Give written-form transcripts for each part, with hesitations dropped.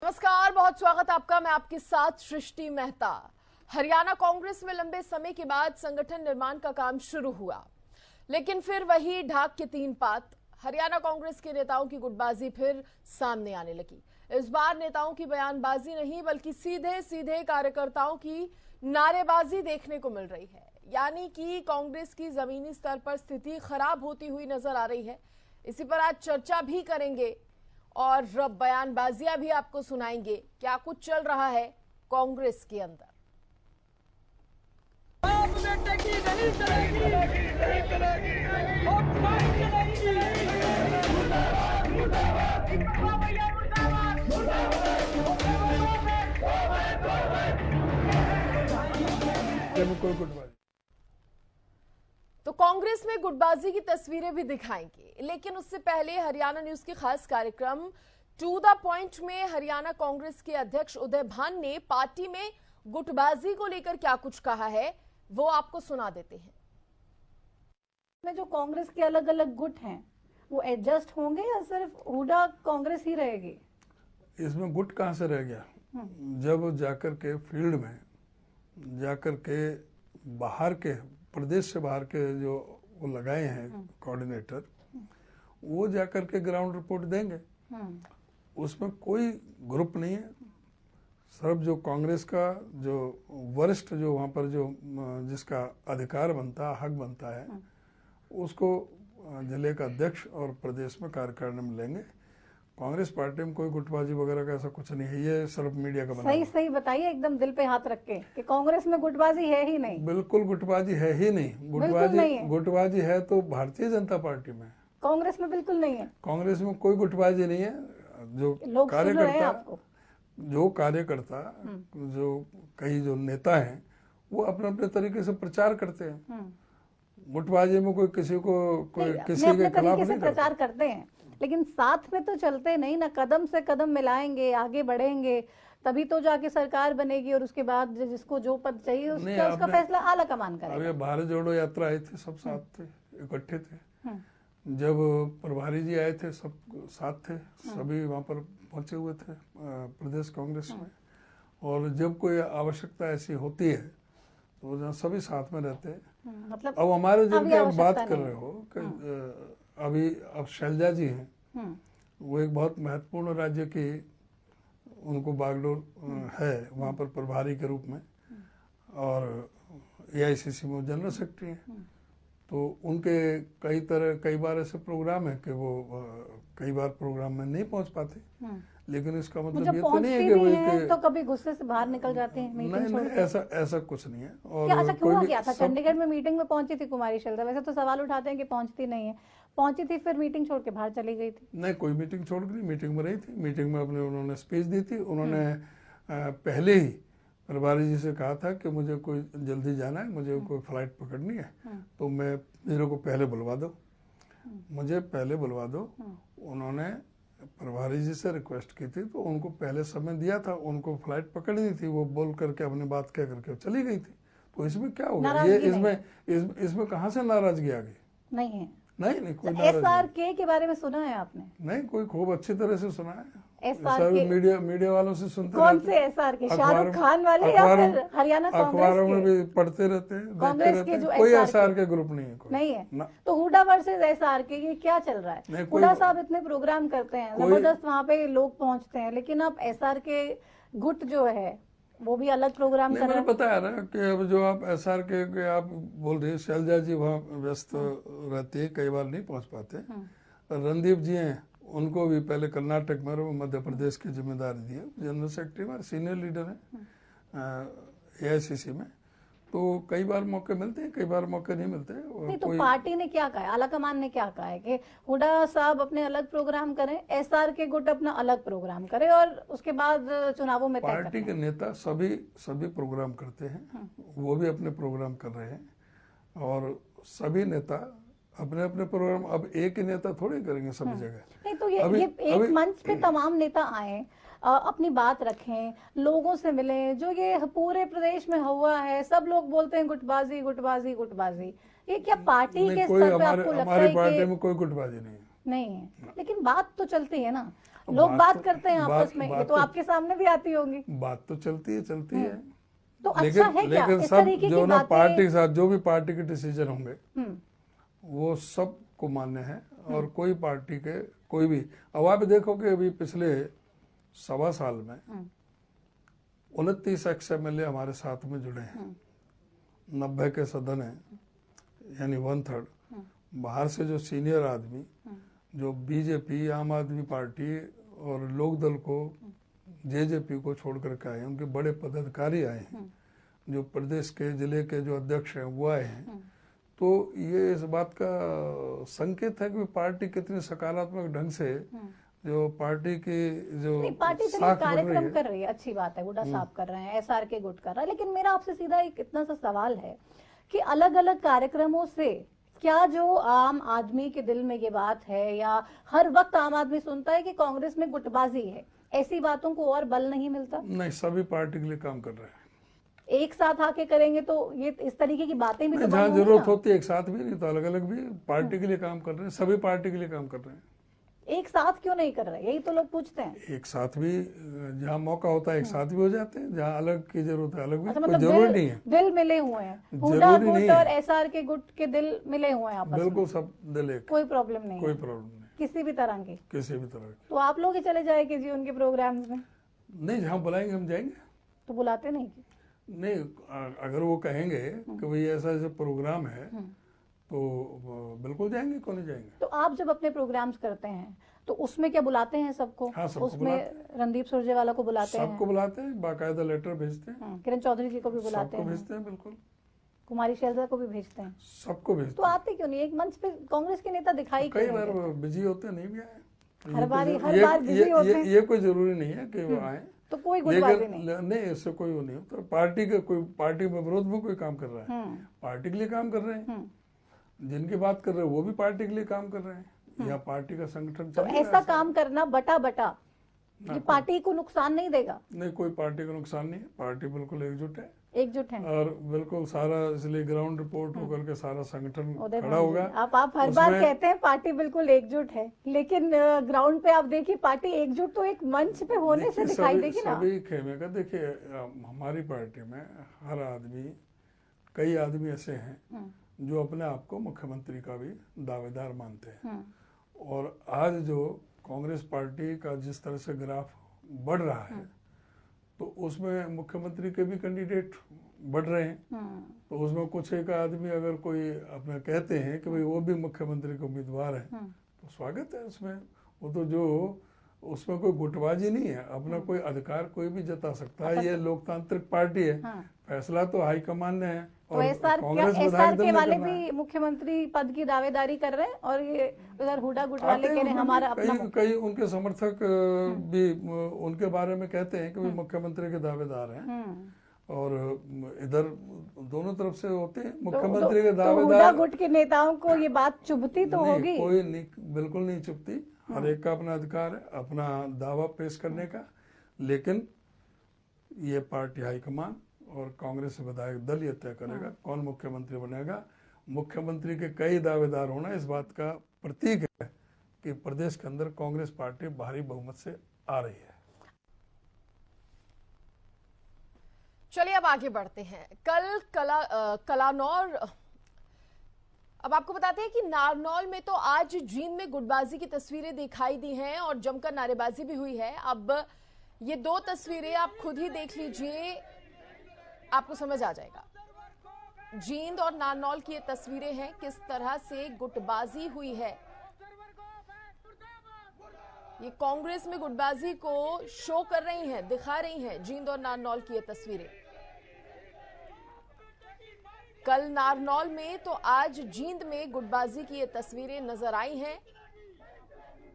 नमस्कार, बहुत स्वागत आपका। मैं आपके साथ सृष्टि मेहता। हरियाणा कांग्रेस में लंबे समय के बाद संगठन निर्माण का काम शुरू हुआ, लेकिन फिर वही ढाक के तीन पात। हरियाणा कांग्रेस के नेताओं की गुटबाजी फिर सामने आने लगी। इस बार नेताओं की बयानबाजी नहीं, बल्कि सीधे सीधे कार्यकर्ताओं की नारेबाजी देखने को मिल रही है। यानी कि कांग्रेस की जमीनी स्तर पर स्थिति खराब होती हुई नजर आ रही है। इसी पर आज चर्चा भी करेंगे और बयानबाजियां भी आपको सुनाएंगे। क्या कुछ चल रहा है कांग्रेस के अंदर। तो कांग्रेस में गुटबाजी की तस्वीरें भी दिखाएंगे, लेकिन उससे पहले हरियाणा न्यूज के खास कार्यक्रम टू द पॉइंट में हरियाणा कांग्रेस के अध्यक्ष उदय भान ने पार्टी में गुटबाजी को लेकर क्या कुछ कहा है, वो आपको सुना देते हैं। में जो कांग्रेस के अलग अलग गुट हैं वो एडजस्ट होंगे या सिर्फ हुडा कांग्रेस ही रहेगी? इसमें गुट कहाँ से रह गया? जब जाकर के फील्ड में जाकर के बाहर के प्रदेश से बाहर के जो वो लगाए हैं कोऑर्डिनेटर, वो जाकर के ग्राउंड रिपोर्ट देंगे। उसमें कोई ग्रुप नहीं है। सब जो कांग्रेस का जो वरिष्ठ जो वहाँ पर जो जिसका अधिकार बनता है, हक बनता है, उसको जिले का अध्यक्ष और प्रदेश में कार्यकारिणी में लेंगे। कांग्रेस पार्टी में कोई गुटबाजी वगैरह का ऐसा कुछ नहीं है। ये सिर्फ मीडिया का बना। सही बताइए, एकदम दिल पे हाथ रख के कि कांग्रेस में गुटबाजी है ही नहीं। बिल्कुल गुटबाजी है ही नहीं। गुटबाजी है तो भारतीय जनता पार्टी में, कांग्रेस में बिल्कुल नहीं है। कांग्रेस में कोई गुटबाजी नहीं है। जो कार्यकर्ता जो कई जो नेता हैं वो अपने अपने तरीके से प्रचार करते हैं। गुटबाजी में कोई किसी के खिलाफ नहीं प्रचार करते हैं, लेकिन साथ में तो चलते नहीं ना। कदम से कदम मिलाएंगे, आगे बढ़ेंगे, तभी तो जाके सरकार बनेगी और उसके बाद जिसको जो पद चाहिए उसका फैसला आला कमान करेगा। अभी भारत जोड़ो यात्रा आई थी, सब साथ थे, इकट्ठे थे। जब प्रभारी जी आए थे सब साथ थे, सभी वहाँ पर पहुंचे हुए थे प्रदेश कांग्रेस में। और जब कोई आवश्यकता ऐसी होती है तो सभी साथ में रहते हैं। मतलब अब हमारे जिनकी आप बात कर रहे हो कि अभी अब शैलजा जी हैं, वो एक बहुत महत्वपूर्ण राज्य की उनको बागडोर है वहाँ पर प्रभारी के रूप में, और एआईसीसी में जनरल सेक्रेटरी हैं। तो उनके कई बार ऐसे प्रोग्राम है कि वो कई बार प्रोग्राम में नहीं पहुंच पाते। लेकिन इसका मतलब ये तो नहीं है कि वो तो कभी गुस्से से बाहर निकल जाते हैं। नहीं, ऐसा कुछ नहीं है। और क्या हुआ क्या था? चंडीगढ़ में मीटिंग में पहुंची थी कुमारी शैलजा, वैसे तो सवाल उठाते हैं कि पहुंचती नहीं है। पहुंची थी, फिर मीटिंग छोड़ के बाहर चली गई थी। नहीं, कोई मीटिंग छोड़ के नहीं, मीटिंग में रही थी। मीटिंग में उन्होंने स्पीच दी थी। उन्होंने पहले ही प्रभारी जी से कहा था कि मुझे कोई जल्दी जाना है, मुझे कोई फ्लाइट पकड़नी है, तो मेरे को पहले बुलवा दो, मुझे पहले बुलवा दो। उन्होंने प्रभारी जी से रिक्वेस्ट की थी, तो उनको पहले समय दिया था। उनको फ्लाइट पकड़नी थी, वो बोल करके अपनी बात कह करके चली गई थी। तो इसमें क्या हो गया? ये इसमें कहाँ से नाराजगी आ गई? नहीं है। नहीं, कोई SRK के बारे में सुना है आपने? नहीं, कोई खूब अच्छी तरह से सुना है। SRK मीडिया वालों से सुनते। कौन से SRK? शाहरुख खान वाले या फिर हरियाणा कांग्रेस के? अखबारों में भी पढ़ते रहते हैं, कांग्रेस के जो कोई SRK ग्रुप नहीं है। नहीं है। तो हुडा वर्सेस SRK ये क्या चल रहा है? हुडा साहब इतने प्रोग्राम करते हैं, जबरदस्त वहाँ पे लोग पहुँचते हैं, लेकिन अब SRK गुट जो है वो भी अलग प्रोग्राम कर रहा है। मैंने बताया ना कि अब जो आप SRK के आप बोल रहे हैं, शैलजा जी वहाँ व्यस्त रहती है, कई बार नहीं पहुँच पाते। रणदीप जी हैं, उनको भी पहले कर्नाटक में और मध्य प्रदेश की जिम्मेदारी दी है। जनरल सेक्रेटरी में सीनियर लीडर है एआईसीसी में। तो कई बार मौके मिलते हैं, कई बार मौके नहीं मिलते। नहीं, तो पार्टी ने क्या कहा है, आलाकमान ने क्या कहा है कि हुडा साहब अपने अलग प्रोग्राम करें, SRK गुट अपना अलग प्रोग्राम करे और उसके बाद चुनावों में पार्टी के नेता सभी प्रोग्राम करते हैं, वो भी अपने प्रोग्राम कर रहे हैं। और सभी नेता अपने अपने प्रोग्राम, अब एक ही नेता थोड़े करेंगे सभी जगह। नहीं, तो ये एक मंच पे तमाम नेता आए, अपनी बात रखें, लोगों से मिलें। जो ये पूरे प्रदेश में हुआ है, सब लोग बोलते हैं गुटबाजी गुटबाजी गुटबाजी। ये क्या पार्टी के स्तर पे आपको लगता है कि हमारी पार्टी में कोई गुटबाजी नहीं है? नहीं है, लेकिन बात तो चलती है ना। लोग बात करते हैं आपस में, ये बात तो आपके सामने भी आती होंगी। बात तो चलती है। तो लेकिन अच्छा है क्या लेकिन इस सब तरीके जो की ना बातें? पार्टी के साथ जो भी पार्टी के डिसीजन होंगे हम्म, वो सबको मान्य है, और कोई पार्टी के कोई भी, अब आप देखो कि अभी पिछले 1.25 साल में 29 एक्स MLA हमारे साथ में जुड़े हैं, 90 के सदन है, यानी 1/3। बाहर से जो सीनियर आदमी जो बीजेपी, आम आदमी पार्टी और लोकदल को, जेजेपी को छोड़ करके आए हैं, उनके बड़े पदाधिकारी आए हैं, जो प्रदेश के जिले के जो अध्यक्ष हैं वो आए हैं। तो ये इस बात का संकेत है कि पार्टी कितनी सकारात्मक ढंग से जो पार्टी की जो नहीं, पार्टी चलिए साख बढ़ रही कार्यक्रम है। कर रही है, अच्छी बात है, गुड्डा साहब कर रहे हैं, SRK गुट कर रहा है, लेकिन मेरा आपसे सीधा एक इतना सा सवाल है कि अलग अलग कार्यक्रमों से क्या जो आम आदमी के दिल में ये बात है, या हर वक्त आम आदमी सुनता है कि कांग्रेस में गुटबाजी है, ऐसी बातों को और बल नहीं मिलता? नहीं, सभी पार्टी के लिए काम कर रहे हैं। एक साथ आके करेंगे तो ये इस तरीके की बातें भी तो नहीं, बंद जहाँ होंगी जरूरत ना। होती है एक साथ भी, नहीं तो अलग अलग भी पार्टी के लिए काम कर रहे हैं, सभी पार्टी के लिए काम कर रहे हैं। एक साथ क्यों नहीं कर रहे, यही तो लोग पूछते हैं। एक साथ भी जहाँ मौका होता है एक साथ भी हो जाते हैं, जहाँ अलग की जरूरत है अलग भी, अच्छा, कोई मतलब जरूरी दिल नहीं है। दिल मिले हुए हैं, हुडा जरूरी गुट नहीं और है। SRK गुट के दिल मिले हुए हैं आपस में, बिल्कुल सब दिल एक, कोई प्रॉब्लम नहीं कोई है प्रॉब्लम नहीं किसी भी तरह की। किसी भी तरह की। तो आप लोग ही चले जाएंगे जी उनके प्रोग्राम्स में? नहीं, जहाँ बुलाएंगे हम जाएंगे। तो बुलाते नहीं कि? नहीं, अगर वो कहेंगे कि भाई ऐसा ऐसा प्रोग्राम है तो बिल्कुल जाएंगे, क्यों नहीं जाएंगे। तो आप जब अपने प्रोग्राम्स करते हैं तो उसमें क्या बुलाते हैं सबको? हाँ, सबको उसमें बुलाते रणदीप सुरजेवाला को बुलाते सबको हैं, बुलाते हैं, बाकायदा लेटर भेजते हैं, किरण चौधरी जी को भी बुलाते सबको हैं, भेजते हैं, बिल्कुल कुमारी शैलजा को भी भेजते हैं। सबको तो भेजते हैं। आते क्यों नहीं? एक मंच पे कांग्रेस के नेता दिखाई कई क्यों बार नहीं देते? बिजी होते नहीं भी आए। हर ये बार बिजी होते हैं, ये कोई जरूरी नहीं है कि वो आए। तो कोई गुटबाजी लेकिन नहीं। नहीं, इससे कोई वो नहीं होता। पार्टी के कोई पार्टी में विरोध में कोई काम कर रहा है, पार्टी के लिए काम कर रहे हैं। जिनकी बात कर रहे हैं वो भी पार्टी के लिए काम कर रहे हैं, या पार्टी का संगठन तो चल रहा है ऐसा काम करना बटा बटा ये पार्टी को नुकसान नहीं देगा? नहीं, कोई पार्टी का नुकसान नहीं है, पार्टी बिल्कुल एकजुट है, एकजुट है। और बिल्कुल सारा, इसलिए ग्राउंड रिपोर्ट होकर के सारा संगठन उदय खड़ा भान जी, होगा। आप हर बार कहते हैं पार्टी बिल्कुल एकजुट है, लेकिन ग्राउंड पे आप देखिए पार्टी एकजुट तो एक मंच पे होने से दिखाई देगी ना। सभी खेमे का देखिए, हमारी पार्टी में हर आदमी, कई आदमी ऐसे हैं जो अपने आप को मुख्यमंत्री का भी दावेदार मानते हैं। और आज जो कांग्रेस पार्टी का जिस तरह से ग्राफ बढ़ रहा है, तो उसमें मुख्यमंत्री के भी कैंडिडेट बढ़ रहे हैं। तो उसमें कुछ एक आदमी अगर कोई अपना कहते हैं कि भाई वो भी मुख्यमंत्री के उम्मीदवार हैं, तो स्वागत है उसमें। वो तो जो उसमें कोई गुटबाजी नहीं है, अपना कोई अधिकार कोई भी जता सकता है। ये लोकतांत्रिक पार्टी है, फैसला तो हाईकमान ने है। तो SRK वाले भी मुख्यमंत्री पद की दावेदारी कर रहे हैं, और ये उधर हुडा गुट वाले कह रहे हैं हमारा अपना। कई उनके समर्थक भी उनके बारे में कहते हैं कि वे मुख्यमंत्री के दावेदार हैं, और इधर दोनों तरफ से होते हैं मुख्यमंत्री के दावेदार। हुडा गुट के नेताओं को ये बात चुभती तो होगी? कोई नहीं, बिल्कुल नहीं चुभती। हर एक का अपना अधिकार है अपना दावा पेश करने का, लेकिन ये पार्टी हाईकमान और कांग्रेस विधायक दल ये तय करेगा कौन मुख्यमंत्री बनेगा। मुख्यमंत्री के कई दावेदार होना इस बात का प्रतीक है कि प्रदेश के अंदर कांग्रेस पार्टी भारी बहुमत से आ रही है। चलिए अब आगे बढ़ते हैं। कल कलानौर, अब आपको बताते हैं कि नारनौल में तो आज जींद में गुटबाजी की तस्वीरें दिखाई दी हैं और जमकर नारेबाजी भी हुई है। अब ये दो तस्वीरें आप खुद ही देख लीजिए, आपको समझ आ जाएगा। जींद और नारनौल की ये तस्वीरें हैं, किस तरह से गुटबाजी हुई है। ये कांग्रेस में गुटबाजी को शो कर रही हैं, दिखा रही हैं जींद और नारनौल की ये तस्वीरें। कल नारनौल में तो आज जींद में गुटबाजी की ये तस्वीरें नजर आई हैं,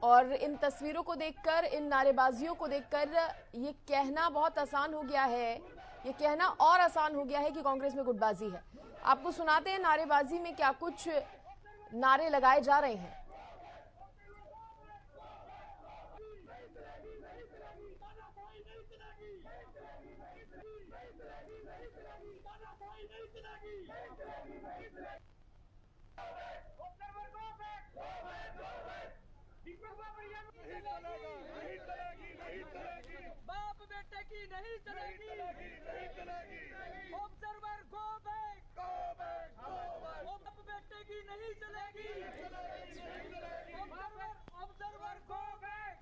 और इन तस्वीरों को देखकर, इन नारेबाजियों को देखकर ये कहना बहुत आसान हो गया है, ये कहना और आसान हो गया है कि कांग्रेस में गुटबाजी है। आपको सुनाते हैं नारेबाजी में क्या कुछ नारे लगाए जा रहे हैं। बाप बेटे की नहीं चलेगी, ऑब्जर्वर गो बैक, बाप बेटे की नहीं चलेगी, observer go back, observer go back.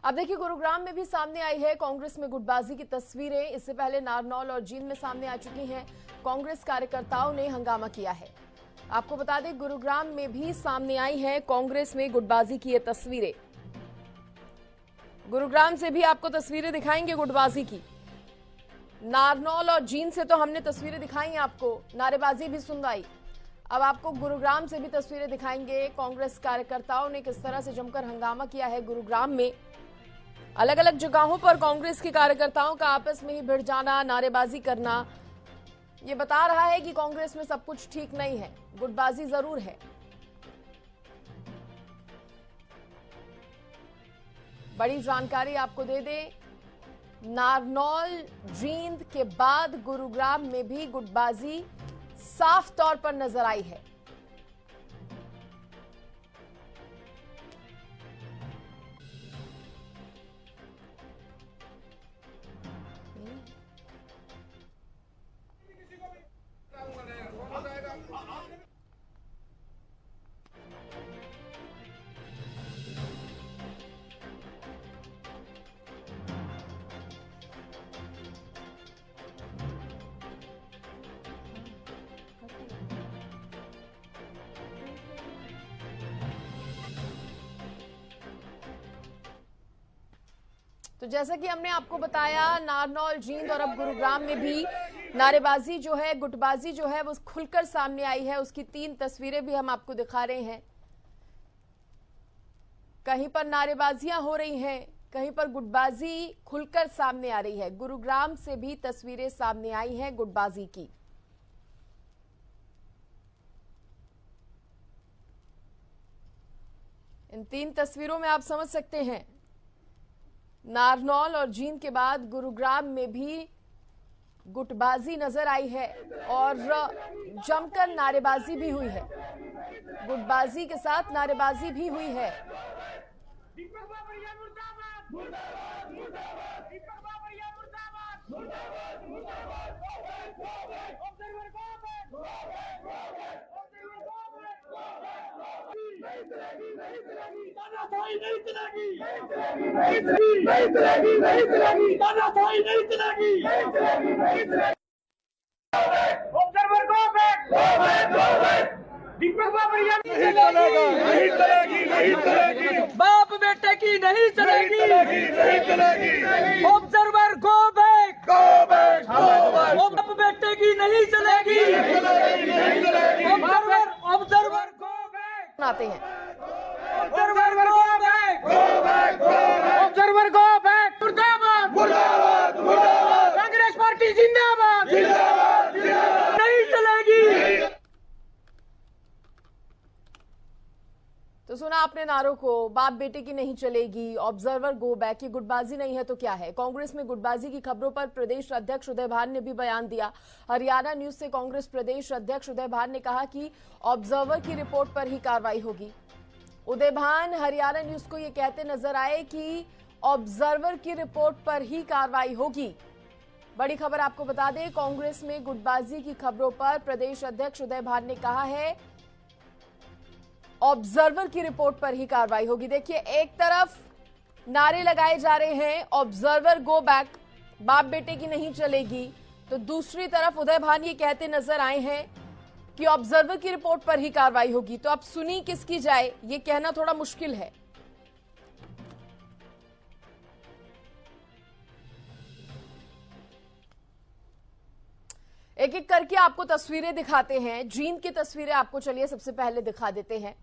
अब देखिए, गुरुग्राम में भी सामने आई है कांग्रेस में गुटबाजी की तस्वीरें। इससे पहले नारनौल और जींद में सामने आ चुकी हैं। कांग्रेस कार्यकर्ताओं ने हंगामा किया है। आपको बता दें, गुरुग्राम में भी सामने आई है कांग्रेस में गुटबाजी की ये तस्वीरें। गुरुग्राम से भी आपको तस्वीरें दिखाएंगे गुटबाजी की। नारनौल और जींद से तो हमने तस्वीरें दिखाई आपको, नारेबाजी भी सुनवाई। अब आपको गुरुग्राम से भी तस्वीरें दिखाएंगे। कांग्रेस कार्यकर्ताओं ने किस तरह से जमकर हंगामा किया है गुरुग्राम में। अलग अलग जगहों पर कांग्रेस के कार्यकर्ताओं का आपस में ही भिड़ जाना, नारेबाजी करना, ये बता रहा है कि कांग्रेस में सब कुछ ठीक नहीं है, गुटबाजी जरूर है। बड़ी जानकारी आपको दे दें, नारनौल जींद के बाद गुरुग्राम में भी गुटबाजी साफ तौर पर नजर आई है। तो जैसा कि हमने आपको बताया, नारनौल, जींद और अब गुरुग्राम में भी नारेबाजी जो है, गुटबाजी जो है, वो खुलकर सामने आई है। उसकी 3 तस्वीरें भी हम आपको दिखा रहे हैं। कहीं पर नारेबाजियां हो रही हैं, कहीं पर गुटबाजी खुलकर सामने आ रही है। गुरुग्राम से भी तस्वीरें सामने आई हैं गुटबाजी की। इन 3 तस्वीरों में आप समझ सकते हैं, नारनौल और जींद के बाद गुरुग्राम में भी गुटबाजी नजर आई है और जमकर नारेबाजी भी हुई है। गुटबाजी के साथ नारेबाजी भी हुई है। Observer go back, Deepak Babariya नहीं चलेगी, बाप बेटे की नहीं चलेगी, ऑब्जर्वर गो बैक, बाप बेटे की नहीं चलेगी, ऑब्जर्वर गो बैक आते हैं। Observer go back, observer go back, मुर्दाबाद, कांग्रेस पार्टी जिंदाबाद, नहीं चलेगी। तो सुना आपने नारों को, बाप बेटे की नहीं चलेगी, ऑब्जर्वर गो बैक। ये गुटबाजी नहीं है तो क्या है? कांग्रेस में गुटबाजी की खबरों पर प्रदेश अध्यक्ष उदय भान ने भी बयान दिया। हरियाणा न्यूज से कांग्रेस प्रदेश अध्यक्ष उदय भान ने कहा कि ऑब्जर्वर की रिपोर्ट पर ही कार्रवाई होगी। उदय भान हरियाणा न्यूज को ये कहते नजर आए कि ऑब्जर्वर की रिपोर्ट पर ही कार्रवाई होगी। बड़ी खबर आपको बता दें, कांग्रेस में गुटबाजी की खबरों पर प्रदेश अध्यक्ष उदय भान ने कहा है ऑब्जर्वर की रिपोर्ट पर ही कार्रवाई होगी। देखिए, एक तरफ नारे लगाए जा रहे हैं ऑब्जर्वर गो बैक, बाप बेटे की नहीं चलेगी, तो दूसरी तरफ उदय भान ये कहते नजर आए हैं कि ऑब्जर्वर की रिपोर्ट पर ही कार्रवाई होगी। तो अब सुनी किसकी जाए, ये कहना थोड़ा मुश्किल है। एक एक करके आपको तस्वीरें दिखाते हैं। जींद की तस्वीरें आपको चलिए सबसे पहले दिखा देते हैं।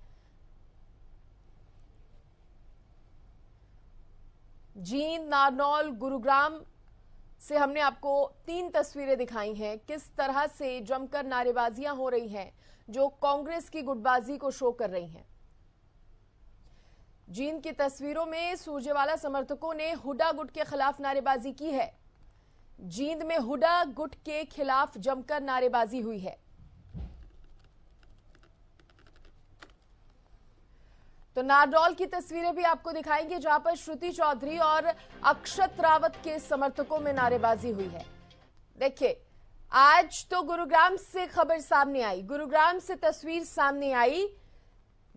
जींद, नारनौल, गुरुग्राम से हमने आपको 3 तस्वीरें दिखाई हैं। किस तरह से जमकर नारेबाजियां हो रही हैं जो कांग्रेस की गुटबाजी को शो कर रही हैं। जींद की तस्वीरों में सुरजेवाला समर्थकों ने हुड्डा गुट के खिलाफ नारेबाजी की है। जींद में हुडा गुट के खिलाफ जमकर नारेबाजी हुई है। तो नारनौल की तस्वीरें भी आपको दिखाएंगे, जहां पर श्रुति चौधरी और अक्षत रावत के समर्थकों में नारेबाजी हुई है। देखिए, आज तो गुरुग्राम से खबर सामने आई, गुरुग्राम से तस्वीर सामने आई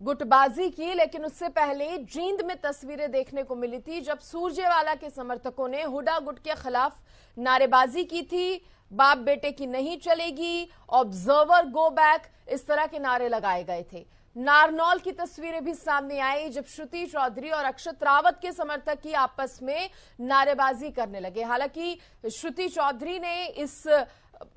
गुटबाजी की, लेकिन उससे पहले जींद में तस्वीरें देखने को मिली थी जब सुरजेवाला के समर्थकों ने हुडा गुट के खिलाफ नारेबाजी की थी। बाप बेटे की नहीं चलेगी, ऑब्जर्वर गो बैक, इस तरह के नारे लगाए गए थे। नारनौल की तस्वीरें भी सामने आई जब श्रुति चौधरी और अक्षत रावत के समर्थक ही आपस में नारेबाजी करने लगे। हालांकि श्रुति चौधरी ने इस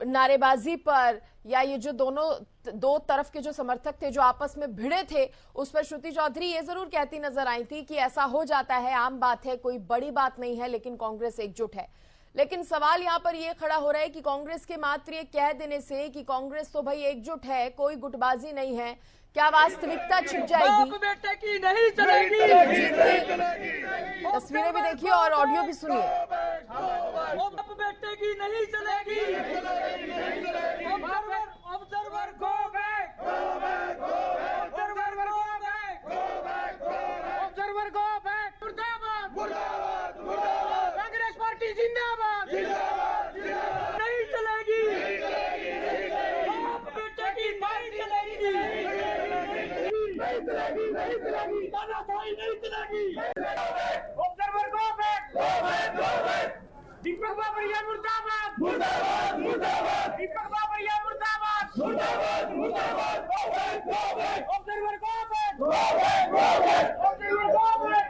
नारेबाजी पर, या ये जो दो तरफ के जो समर्थक थे जो आपस में भिड़े थे, उस पर श्रुति चौधरी ये जरूर कहती नजर आई थी कि ऐसा हो जाता है, आम बात है, कोई बड़ी बात नहीं है, लेकिन कांग्रेस एकजुट है। लेकिन सवाल यहां पर यह खड़ा हो रहा है कि कांग्रेस के मात्र ये कह देने से कि कांग्रेस तो भाई एकजुट है, कोई गुटबाजी नहीं है, क्या वास्तविकता छिप जाएगी? बाप बेटे की नहीं चलेगी। तस्वीरें भी देखिए और ऑडियो भी सुनिए। बाप बेटे की नहीं चलेगी। Observer go back. Observer go back. Observer go back. मुर्दाबाद। कांग्रेस पार्टी जिंदाबाद। नहीं चलेगी। बाप बेटे की नहीं चलेगी। नहीं चलेगी। तानाशाही नहीं चलेगी। Observer go back. Deepak Babaria मुर्दाबाद। दीपक बाबरिया मुर्दाबाद। Observer go back. Observer go back.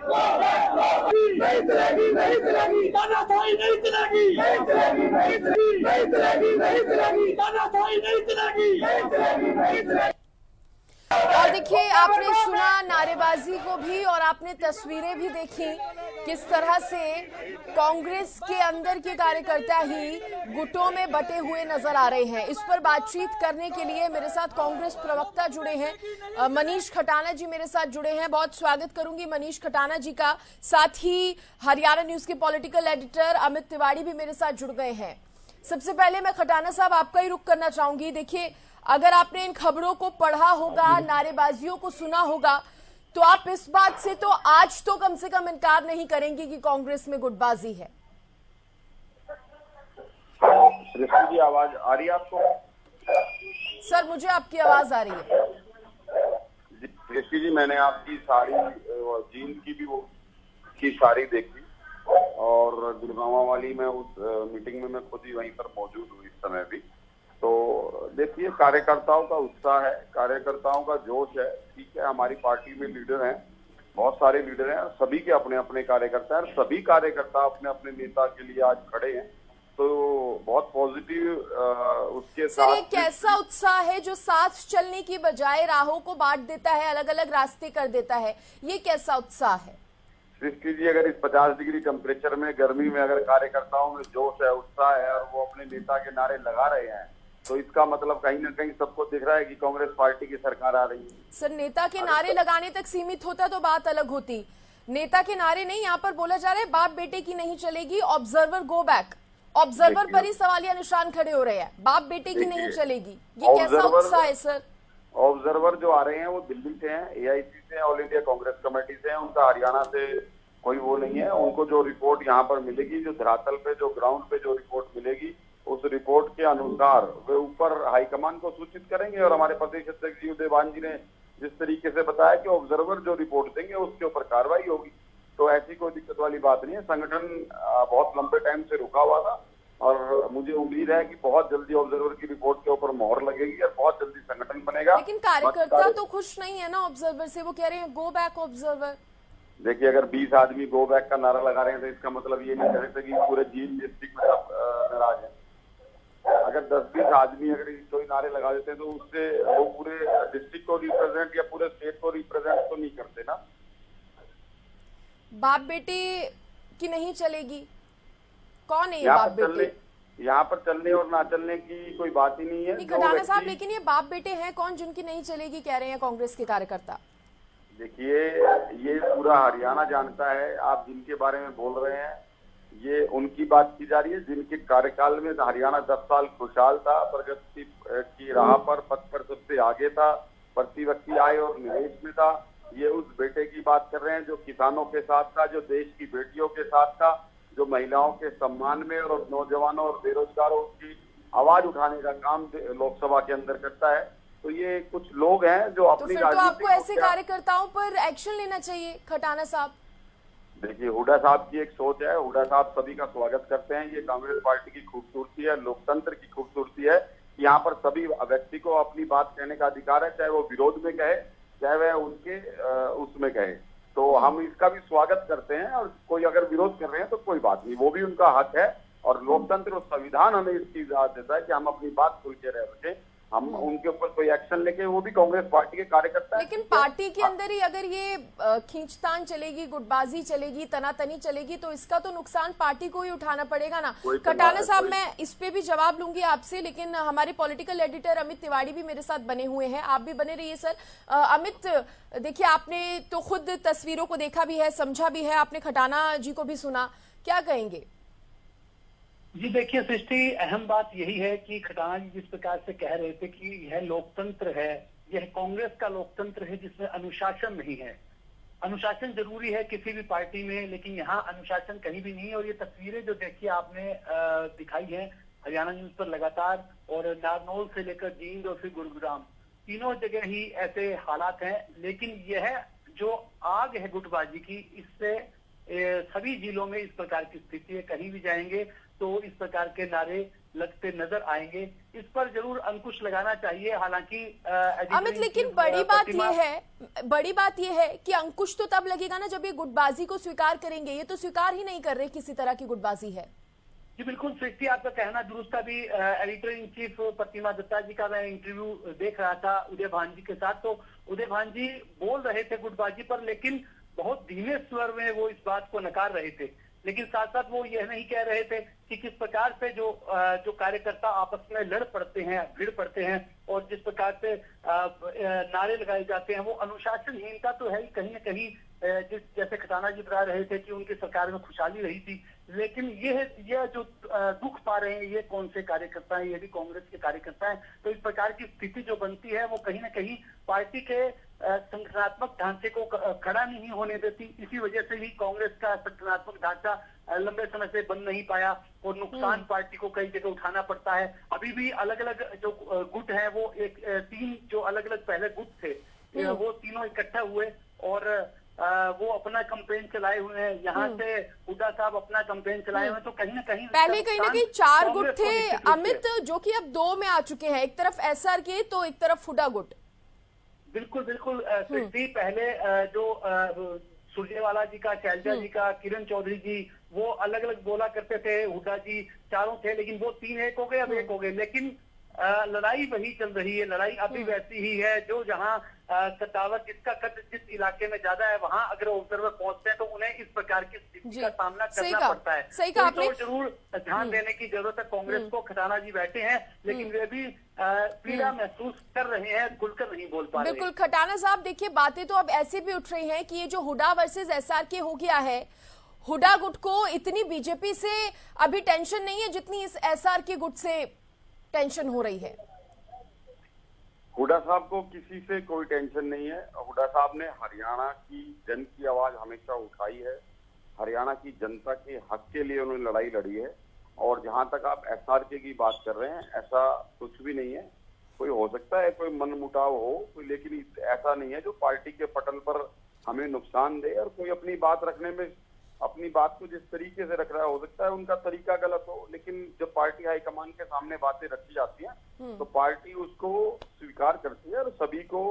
नहीं चलेगी। तानाशाही नहीं चलेगी। तानाशाही नहीं चलेगी। और देखिए, आपने सुना नारेबाजी को भी और आपने तस्वीरें भी देखी किस तरह से कांग्रेस के अंदर के कार्यकर्ता ही गुटों में बटे हुए नजर आ रहे हैं। इस पर बातचीत करने के लिए मेरे साथ कांग्रेस प्रवक्ता जुड़े हैं, मनीष खटाना जी मेरे साथ जुड़े हैं। बहुत स्वागत करूंगी मनीष खटाना जी का। साथ ही हरियाणा न्यूज के पॉलिटिकल एडिटर अमित तिवारी भी मेरे साथ जुड़ गए हैं। सबसे पहले मैं खटाना साहब आपका ही रुख करना चाहूंगी। देखिए, अगर आपने इन खबरों को पढ़ा होगा, नारेबाजियों को सुना होगा, तो आप इस बात से तो आज तो कम से कम इनकार नहीं करेंगे कि कांग्रेस में गुटबाजी है। सृष्टि जी, आवाज आ रही है आपको? सर, मुझे आपकी आवाज आ रही है। सृष्टि जी, मैंने आपकी सारी जींद की भी वो की सारी देखी और गुड़गांव वाली में उस मीटिंग में मैं खुद ही वहीं पर मौजूद हूँ इस समय भी। तो देखिए, कार्यकर्ताओं का उत्साह है, कार्यकर्ताओं का जोश है। ठीक है, हमारी पार्टी में लीडर हैं, बहुत सारे लीडर हैं, सभी के अपने अपने कार्यकर्ता हैं, सभी कार्यकर्ता अपने अपने नेता के लिए आज खड़े हैं। तो बहुत पॉजिटिव उसके सर, साथ ये कैसा उत्साह है जो साथ चलने की बजाय राहों को बांट देता है, अलग अलग रास्ते कर देता है, ये कैसा उत्साह है? सृष्टि जी, अगर इस 50 डिग्री टेम्परेचर में, गर्मी में अगर कार्यकर्ताओं में जोश है, उत्साह है और वो अपने नेता के नारे लगा रहे हैं, तो इसका मतलब कहीं ना कहीं सबको दिख रहा है कि कांग्रेस पार्टी की सरकार आ रही है। सर, नेता के नारे लगाने तक सीमित होता तो बात अलग होती। नेता के नारे नहीं, यहाँ पर बोला जा रहा है बाप बेटे की नहीं चलेगी, ऑब्जर्वर गो बैक। ऑब्जर्वर पर ही सवालिया निशान खड़े हो रहे हैं, बाप बेटे की नहीं चलेगी। ये कैसा उत्साह है सर? ऑब्जर्वर जो आ रहे हैं वो दिल्ली से हैं, एआईसी से, ऑल इंडिया कांग्रेस कमेटी से हैं, उनका हरियाणा से कोई वो नहीं है। उनको जो रिपोर्ट यहाँ पर मिलेगी, जो धरातल पे, जो ग्राउंड पे जो रिपोर्ट मिलेगी, उस रिपोर्ट के अनुसार वे ऊपर हाईकमान को सूचित करेंगे। और हमारे प्रदेश अध्यक्ष जीव देवान जी ने जिस तरीके से बताया कि ऑब्जर्वर जो रिपोर्ट देंगे उसके ऊपर कार्रवाई होगी, तो ऐसी कोई दिक्कत वाली बात नहीं है। संगठन बहुत लंबे टाइम से रुका हुआ था और मुझे उम्मीद है कि बहुत जल्दी ऑब्जर्वर की रिपोर्ट के ऊपर मोहर लगेगी और बहुत जल्दी संगठन बनेगा। लेकिन कार्यकर्ता तो खुश नहीं है ना ऑब्जर्वर से, वो कह रहे हैं गो बैक ऑब्जर्वर। देखिए, अगर 20 आदमी गो बैक का नारा लगा रहे हैं तो इसका मतलब ये नहीं कह सकते कि पूरे जींद डिस्ट्रिक्ट में सब नाराज है। अगर 10-20 आदमी अगर कोई नारे लगा देते हैं तो उससे वो पूरे डिस्ट्रिक्ट को रिप्रेजेंट या पूरे स्टेट को रिप्रेजेंट तो नहीं करते ना। बाप बेटे की नहीं चलेगी, कौन है ये बाप बेटे? यहाँ पर चलने और ना चलने की कोई बात ही नहीं है। नहीं खटाना साहब, लेकिन ये बाप बेटे हैं कौन जिनकी नहीं चलेगी कह रहे हैं कांग्रेस के कार्यकर्ता? देखिए, ये पूरा हरियाणा जानता है आप जिनके बारे में बोल रहे हैं। ये उनकी बात की जा रही है जिनके कार्यकाल में हरियाणा 10 साल खुशहाल था, प्रगति की राह पर पथ पर सबसे आगे था, प्रति व्यक्ति आय और निवेश में था। ये उस बेटे की बात कर रहे हैं जो किसानों के साथ था, जो देश की बेटियों के साथ था, जो महिलाओं के सम्मान में और नौजवानों और बेरोजगारों की आवाज उठाने का काम लोकसभा के अंदर करता है। तो ये कुछ लोग हैं जो तो अपनी फिर तो आपको ऐसे कार्यकर्ताओं पर एक्शन लेना चाहिए खटाना साहब। देखिए, हुड्डा साहब की एक सोच है, हुड्डा साहब सभी का स्वागत करते हैं। ये कांग्रेस पार्टी की खूबसूरती है, लोकतंत्र की खूबसूरती है। यहाँ पर सभी व्यक्ति को अपनी बात कहने का अधिकार है, चाहे वो विरोध में कहे, चाहे वह उनके उसमें कहे। तो हम इसका भी स्वागत करते हैं, और कोई अगर विरोध कर रहे हैं तो कोई बात नहीं, वो भी उनका हक है। और लोकतंत्र और संविधान हमें इसकी इजाजत देता है कि हम अपनी बात खुल के रह सके। हम उनके ऊपर कोई एक्शन लेके, वो भी कांग्रेस पार्टी के कार्यकर्ता है। लेकिन पार्टी के अंदर ही अगर ये खींचतान चलेगी, गुटबाजी चलेगी, तनातनी चलेगी, तो इसका तो नुकसान पार्टी को ही उठाना पड़ेगा ना। खटाना साहब, मैं इस पे भी जवाब लूंगी आपसे, लेकिन हमारे पॉलिटिकल एडिटर अमित तिवारी भी मेरे साथ बने हुए हैं, आप भी बने रहिए सर। अमित, देखिए, आपने तो खुद तस्वीरों को देखा भी है, समझा भी है, आपने खटाना जी को भी सुना, क्या कहेंगे? जी देखिए सृष्टि, अहम बात यही है कि खटाना जी जिस प्रकार से कह रहे थे कि यह लोकतंत्र है, यह कांग्रेस का लोकतंत्र है जिसमें अनुशासन नहीं है। अनुशासन जरूरी है किसी भी पार्टी में, लेकिन यहाँ अनुशासन कहीं भी नहीं है। और ये तस्वीरें जो देखिए आपने दिखाई है हरियाणा न्यूज पर लगातार, और नारनौल से लेकर जींद और फिर गुरुग्राम, तीनों जगह ही ऐसे हालात हैं। लेकिन यह जो आग है गुटबाजी की, इससे सभी जिलों में इस प्रकार की स्थिति है। कहीं भी जाएंगे तो इस प्रकार के नारे लगते नजर आएंगे। इस पर जरूर अंकुश लगाना चाहिए। हालांकि अमित, लेकिन बड़ी बात ये है कि अंकुश तो तब लगेगा ना जब ये गुटबाजी को स्वीकार करेंगे। ये तो स्वीकार ही नहीं कर रहे किसी तरह की गुटबाजी है। जी बिल्कुल सृष्टि, आपका कहना दुरुस्त। अभी एडिटर इन चीफ प्रतिमा दत्ता जी का मैं इंटरव्यू देख रहा था उदय भान जी के साथ। तो उदय भान जी बोल रहे थे गुटबाजी पर, लेकिन बहुत धीमे स्वर में वो इस बात को नकार रहे थे। लेकिन साथ साथ वो यह नहीं कह रहे थे कि किस प्रकार से जो कार्यकर्ता आपस में लड़ पड़ते हैं, भिड़ पड़ते हैं, और जिस प्रकार से नारे लगाए जाते हैं, वो अनुशासनहीनता तो है ही कहीं न कहीं। जैसे खटाना जी बता रहे थे कि उनकी सरकार में खुशहाली रही थी, लेकिन यह जो दुख पा रहे हैं ये कौन से कार्यकर्ता हैं? ये भी कांग्रेस के कार्यकर्ता हैं। तो इस प्रकार की स्थिति जो बनती है वो कहीं न कहीं पार्टी के संगठनात्मक ढांचे को खड़ा नहीं होने देती। इसी वजह से ही कांग्रेस का संगठनात्मक ढांचा लंबे समय से बन नहीं पाया, और नुकसान पार्टी को कई जगह उठाना पड़ता है। अभी भी अलग अलग जो गुट हैं, वो 3 जो अलग अलग पहले गुट थे, वो तीनों इकट्ठा हुए और वो अपना कैंपेन चलाए हुए हैं। यहाँ से हुड्डा साहब अपना कैंपेन चलाए हुए हैं। तो कहीं ना कहीं 4 गुट थे अमित, जो कि अब 2 में आ चुके हैं। एक तरफ SRK तो एक तरफ हुड्डा गुट। बिल्कुल बिल्कुल सृष्टि, पहले जो सुरजेवाला जी का, शैलजा जी का, किरण चौधरी जी, वो अलग अलग बोला करते थे। हुड्डा जी चारों थे, लेकिन वो 3 एक हो गए, अब एक हो गए। लेकिन लड़ाई वही चल रही है, लड़ाई अभी वैसी ही है। जो जहां कटावत जिसका कद जिस इलाके में ज्यादा है, वहां अगर ऑब्जर्वर पहुंचते हैं तो उन्हें इस प्रकार की स्थिति का सामना करना पड़ता है। तो जरूर ध्यान देने की जरूरत है कांग्रेस को। खटाना जी बैठे हैं, लेकिन वे भी पीड़ा महसूस कर रहे हैं, खुलकर नहीं बोल पा रहे। बिल्कुल खटाना साहब, देखिए, बातें तो अब ऐसे भी उठ रही हैं कि ये जो हुड्डा वर्सेस SRK हो गया है, हुड्डा गुट को इतनी बीजेपी से अभी टेंशन नहीं है जितनी इस SRK गुट से टेंशन हो रही है। हुड्डा साहब को किसी से कोई टेंशन नहीं है। हुड्डा साहब ने हरियाणा की जन की आवाज हमेशा उठाई है, हरियाणा की जनता के हक के लिए उन्होंने लड़ाई लड़ी है। और जहां तक आप SRK की बात कर रहे हैं, ऐसा कुछ भी नहीं है। कोई हो सकता है कोई मनमुटाव हो, लेकिन ऐसा नहीं है जो पार्टी के पटल पर हमें नुकसान दे। और कोई अपनी बात रखने में, अपनी बात को जिस तरीके से रख रहा है, हो सकता है उनका तरीका गलत हो, लेकिन जब पार्टी हाईकमान के सामने बातें रखी जाती हैं तो पार्टी उसको स्वीकार करती है और सभी को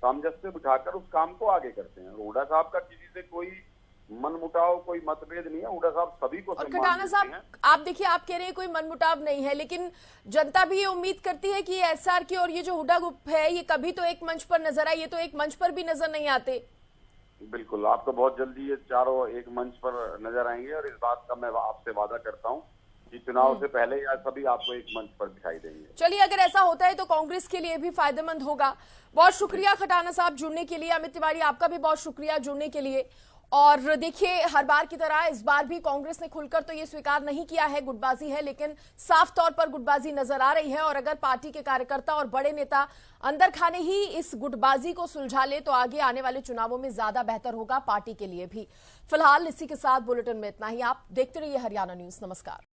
सामंजस्य बिठाकर उस काम को आगे करते हैं। हुड्डा साहब का किसी से कोई मनमुटाव, कोई मतभेद नहीं है। हुड्डा साहब सभी को सम्मान देते हैं। खटाना साहब, आप देखिए, आप कह रहे हैं कोई मनमुटाव नहीं है, लेकिन जनता भी ये उम्मीद करती है कि SRK और ये जो हुड्डा ग्रुप है, ये कभी तो एक मंच पर नजर आए। ये तो एक मंच पर भी नजर नहीं आते। बिल्कुल, आप तो बहुत जल्दी ये चारों एक मंच पर नजर आएंगे, और इस बात का मैं आपसे वादा करता हूं कि चुनाव से पहले या सभी आपको एक मंच पर दिखाई देंगे। चलिए, अगर ऐसा होता है तो कांग्रेस के लिए भी फायदेमंद होगा। बहुत शुक्रिया खटाना साहब जुड़ने के लिए। अमित तिवारी, आपका भी बहुत शुक्रिया जुड़ने के लिए। और देखिए, हर बार की तरह इस बार भी कांग्रेस ने खुलकर तो ये स्वीकार नहीं किया है गुटबाजी है, लेकिन साफ तौर पर गुटबाजी नजर आ रही है। और अगर पार्टी के कार्यकर्ता और बड़े नेता अंदर खाने ही इस गुटबाजी को सुलझा ले तो आगे आने वाले चुनावों में ज्यादा बेहतर होगा पार्टी के लिए भी। फिलहाल इसी के साथ बुलेटिन में इतना ही। आप देखते रहिए हरियाणा न्यूज। नमस्कार।